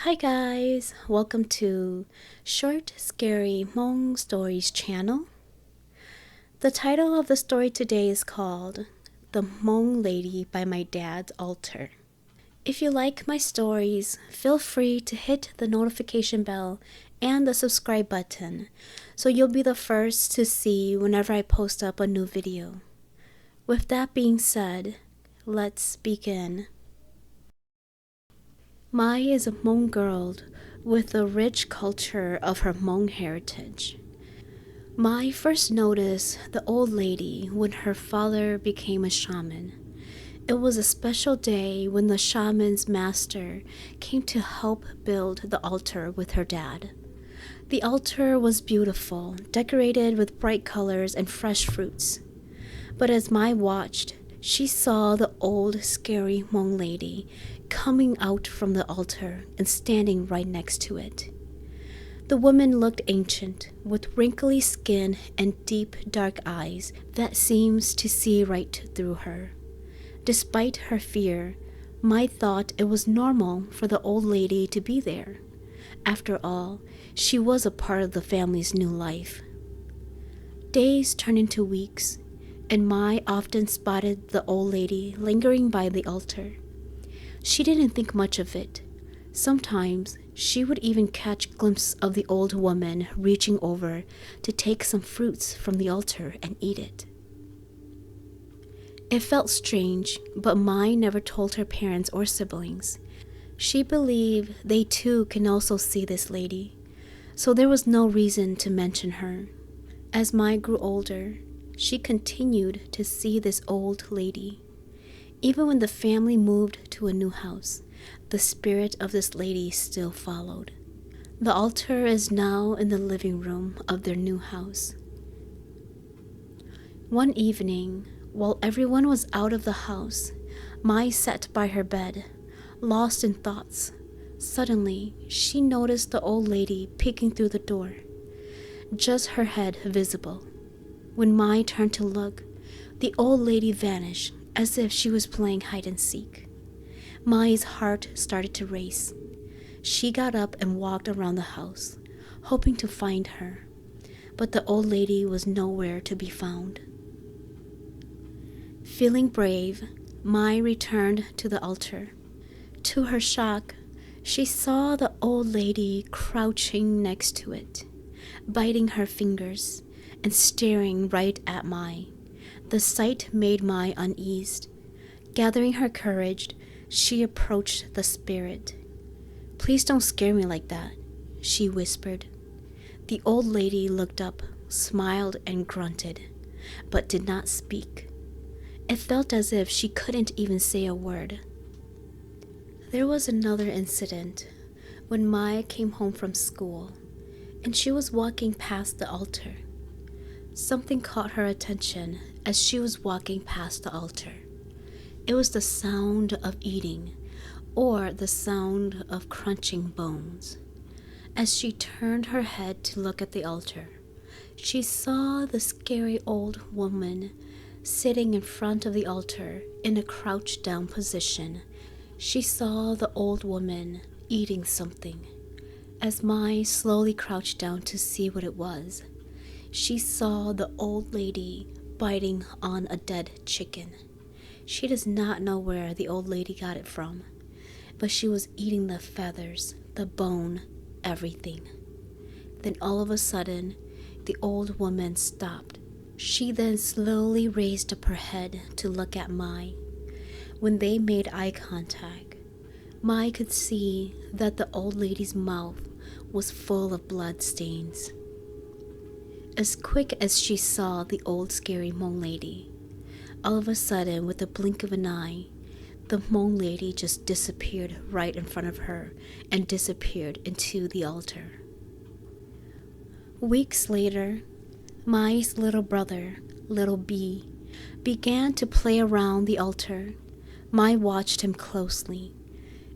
Hi guys, welcome to Short Scary Hmong Stories channel. The title of the story today is called The Hmong Lady by My Dad's Altar. If you like my stories, feel free to hit the notification bell and the subscribe button so you'll be the first to see whenever I post up a new video. With that being said, let's begin. Mai is a Hmong girl with a rich culture of her Hmong heritage. Mai first noticed the old lady when her father became a shaman. It was a special day when the shaman's master came to help build the altar with her dad. The altar was beautiful, decorated with bright colors and fresh fruits. But as Mai watched, she saw the old, scary Hmong lady coming out from the altar and standing right next to it. The woman looked ancient, with wrinkly skin and deep, dark eyes that seems to see right through her. Despite her fear, Mai thought it was normal for the old lady to be there. After all, she was a part of the family's new life. Days turned into weeks, and Mai often spotted the old lady lingering by the altar. She didn't think much of it. Sometimes she would even catch glimpses of the old woman reaching over to take some fruits from the altar and eat it. It felt strange, but Mai never told her parents or siblings. She believed they too can also see this lady, so there was no reason to mention her. As Mai grew older, she continued to see this old lady. Even when the family moved to a new house, the spirit of this lady still followed. The altar is now in the living room of their new house. One evening, while everyone was out of the house, Mai sat by her bed, lost in thoughts. Suddenly, she noticed the old lady peeking through the door, just her head visible. When Mai turned to look, the old lady vanished as if she was playing hide and seek. Mai's heart started to race. She got up and walked around the house, hoping to find her, but the old lady was nowhere to be found. Feeling brave, Mai returned to the altar. To her shock, she saw the old lady crouching next to it, biting her fingers and staring right at Mai. The sight made Mai uneased. Gathering her courage, she approached the spirit. "Please don't scare me like that," she whispered. The old lady looked up, smiled, and grunted, but did not speak. It felt as if she couldn't even say a word. There was another incident when Mai came home from school, and she was walking past the altar. Something caught her attention as she was walking past the altar. It was the sound of eating, or the sound of crunching bones. As she turned her head to look at the altar, she saw the scary old woman sitting in front of the altar in a crouched down position. She saw the old woman eating something. As Mai slowly crouched down to see what it was, she saw the old lady biting on a dead chicken. She does not know where the old lady got it from, but she was eating the feathers, the bone, everything. Then all of a sudden, the old woman stopped. She then slowly raised up her head to look at Mai. When they made eye contact, Mai could see that the old lady's mouth was full of blood stains. As quick as she saw the old scary Hmong lady, all of a sudden, with the blink of an eye, the Hmong lady just disappeared right in front of her and disappeared into the altar. Weeks later, Mai's little brother, little B, began to play around the altar. Mai watched him closely.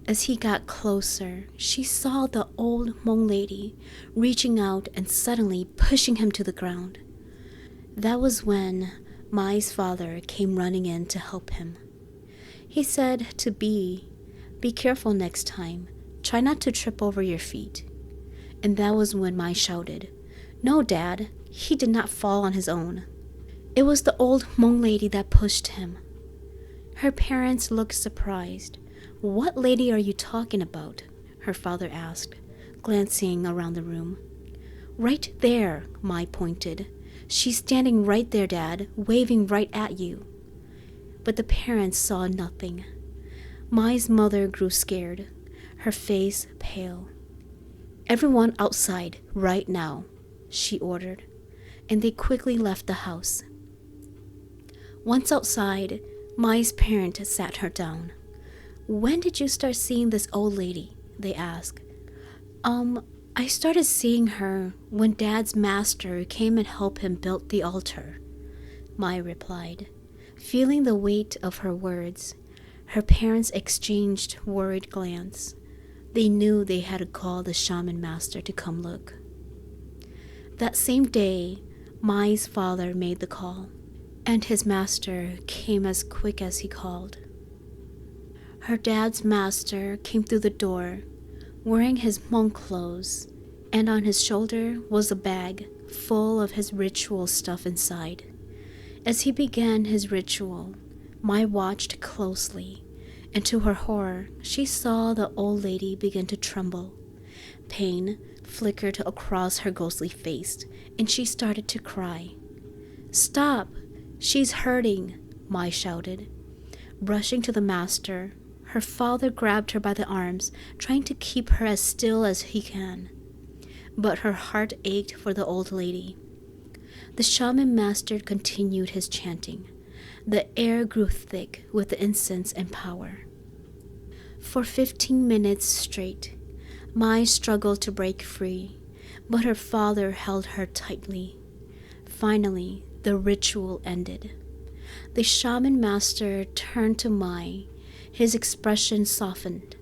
As he got closer, she saw the old Hmong lady reaching out and suddenly pushing him to the ground. That was when Mai's father came running in to help him. He said to B, "Be careful next time. Try not to trip over your feet." And that was when Mai shouted, "No, Dad, he did not fall on his own. It was the old Hmong lady that pushed him." Her parents looked surprised. "What lady are you talking about?" her father asked, glancing around the room. "Right there," Mai pointed. "She's standing right there, Dad, waving right at you." But the parents saw nothing. Mai's mother grew scared, her face pale. "Everyone outside, right now," she ordered, and they quickly left the house. Once outside, Mai's parent sat her down. "When did you start seeing this old lady?" they asked. I started seeing her when Dad's master came and helped him build the altar," Mai replied. Feeling the weight of her words, her parents exchanged worried glance. They knew they had to call the shaman master to come look. That same day, Mai's father made the call, and his master came as quick as he called. Her dad's master came through the door, wearing his Hmong clothes, and on his shoulder was a bag full of his ritual stuff inside. As he began his ritual, Mai watched closely, and to her horror, she saw the old lady begin to tremble. Pain flickered across her ghostly face, and she started to cry. "Stop! She's hurting!" Mai shouted. Rushing to the master, her father grabbed her by the arms, trying to keep her as still as he can. But her heart ached for the old lady. The shaman master continued his chanting. The air grew thick with the incense and power. For 15 minutes straight, Mai struggled to break free, but her father held her tightly. Finally, the ritual ended. The shaman master turned to Mai. His expression softened.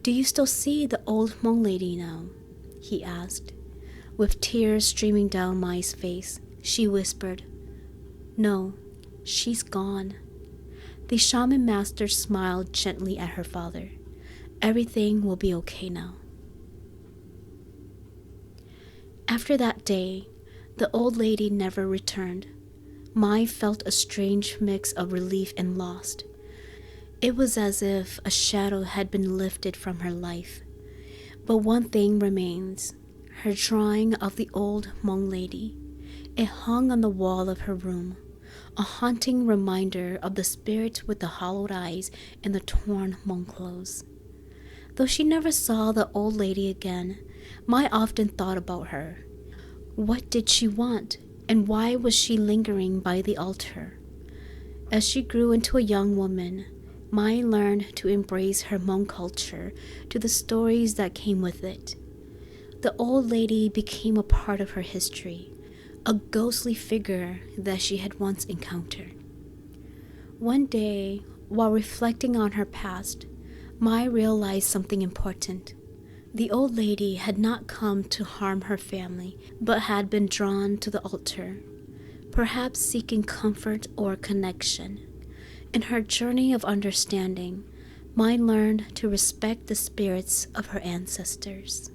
"Do you still see the old Hmong lady now?" he asked. With tears streaming down Mai's face, she whispered, "No, she's gone." The shaman master smiled gently at her father. "Everything will be okay now." After that day, the old lady never returned. Mai felt a strange mix of relief and loss. It was as if a shadow had been lifted from her life. But one thing remains, her drawing of the old Hmong lady. It hung on the wall of her room, a haunting reminder of the spirit with the hollowed eyes and the torn Hmong clothes. Though she never saw the old lady again, Mai often thought about her. What did she want, and why was she lingering by the altar? As she grew into a young woman, Mai learned to embrace her Hmong culture, to the stories that came with it. The old lady became a part of her history, a ghostly figure that she had once encountered. One day, while reflecting on her past, Mai realized something important. The old lady had not come to harm her family, but had been drawn to the altar, perhaps seeking comfort or connection. In her journey of understanding, Mai learned to respect the spirits of her ancestors.